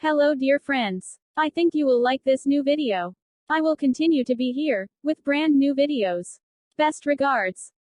Hello dear friends. I think you will like this new video. I will continue to be here, with brand new videos. Best regards.